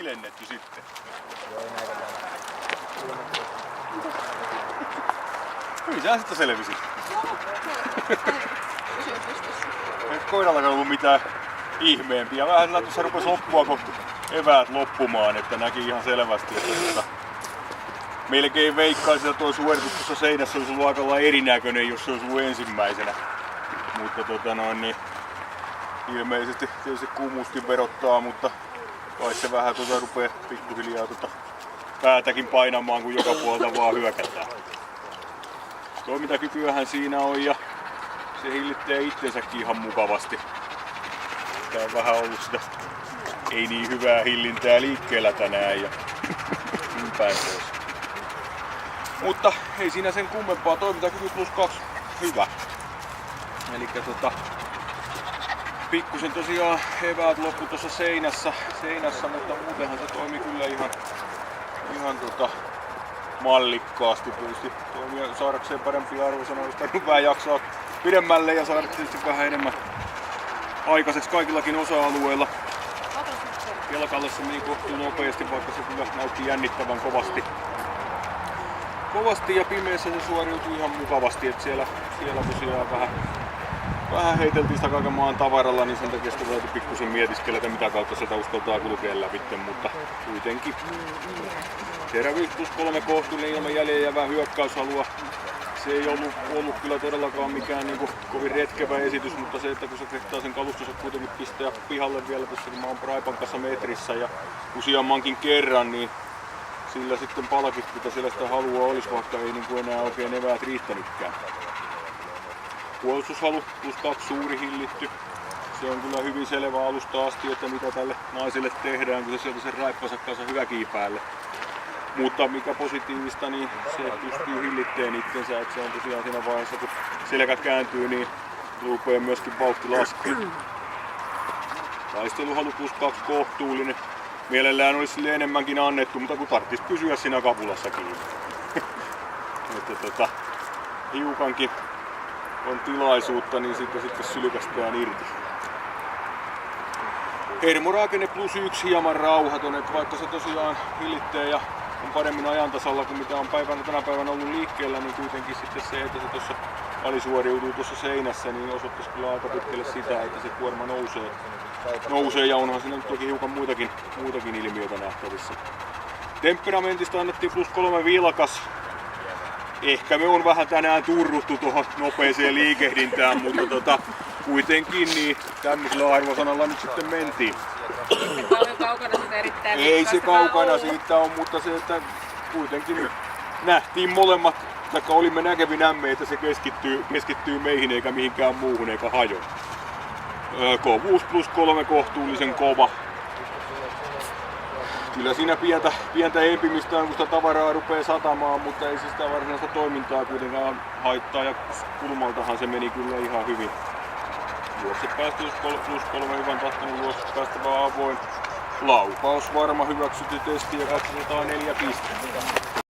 ilennetty sitten. Hyvin sä sitten selvisit. Ei koirallakaan ollut mitään ihmeempiä. Vähän sillä tuossa rupesi loppua kohti eväät loppumaan, että näki ihan selvästi, että melkein veikkaisi, että tuo suoritus tuossa seinässä olisi ollut aika lailla erinäköinen, jos se olisi ollut ensimmäisenä. Mutta niin, ilmeisesti tietysti kuumuuskin verottaa, mutta kai se vähän rupeaa pikkuhiljaa päätäkin painamaan, kun joka puolta vaan hyökätään. Toimintakykyähän siinä on ja se hillittää itsensäkin ihan mukavasti. Tää on vähän ollut sitä ei niin hyvää hillintää liikkeellä tänään ja niin päin pois. Mutta ei siinä sen kummempaa, toimintakyky +2 hyvä. Elikkä pikkusen tosiaan eväät loppu tuossa seinässä, mutta muutenhan se toimi kyllä ihan mallikkaasti. Tietysti toimia saadakseen parempia arvosanoja, olisi tarvinnut vähän jaksaa pidemmälle ja saada tietysti vähän enemmän aikaiseksi kaikillakin osa-alueilla. Kelkalle se meni kohtuu nopeasti, vaikka se kyllä näytti jännittävän kovasti ja pimeässä se suoriutui ihan mukavasti, että siellä tosiaan vähän heiteltiin sitä kaiken maan tavaralla, niin sen takia sitä täytyy pikkusen mietiskellä, että mitä kautta sitä uskaltaa kulkea läpi, mutta kuitenkin terävyys +3 kohtuullinen ilman jäljen jäävää hyökkäyshalua. Se ei ollut kyllä todellakaan mikään niin kovin retkevä esitys, mutta se, että kun se kehtaa sen kalustonsa kuitenkin pistää pihalle vielä tässä, kun mä oon Praipan kanssa metrissä ja useammankin kerran, niin sillä sitten palkit, mitä siellä sitä halua olisi, vaikka ei niin enää oikein eväät riittänytkään. Puolustushalu +2 suuri hillitty. Se on kyllä hyvin selvä alusta asti, että mitä tälle naiselle tehdään, kun se sieltä sen raippansa kanssa hyväkin päälle. Mutta mikä positiivista, niin se pystyy hillitteen itsensä, että se on tosiaan siinä vaiheessa, kun selkä kääntyy, niin rupeaa myöskin vauhti laskea. Taisteluhalu +2 kohtuullinen. Mielellään olisi sille enemmänkin annettu, mutta kun tarvitsisi pysyä siinä kapulassa kiinni. Että hiukankin on tilaisuutta, niin sitten sylkästään irti. Hermorakenne +1 hieman rauhaton, että vaikka se tosiaan hillittää ja on paremmin ajantasalla kuin mitä on tänä päivänä ollut liikkeellä, niin kuitenkin sitten se, että se tuossa alisuoriutuu tuossa seinässä, niin osoittaisi kyllä aika pitkälle sitä, että se kuorma nousee ja onhan siinä toki hiukan muitakin ilmiöitä nähtävissä. Temperamentista annettiin +3 vilkas. Ehkä me on vähän tänään turruttu tuohon nopeeseen liikehdintään, mutta kuitenkin niin tämmöisellä arvosanalla nyt sitten mentiin. Kaukana sitä erittäin ei se kaukana siitä on, mutta se, että kuitenkin nähtiin molemmat, vaikka olimme näkevinämme, että se keskittyy meihin eikä mihinkään muuhun eikä hajo. Kovuus +3 kohtuullisen kova. Kyllä siinä pientä empimistä on, kun sitä tavaraa rupeaa satamaan, mutta ei se sitä varsinaista toimintaa kuitenkaan haittaa ja kulmaltahan se meni kyllä ihan hyvin. Juoksepäästö +3 hyvän tahtoinen juoksepäästävä avoin. Laukaus varma hyväksytty testi ja 204 pistettä.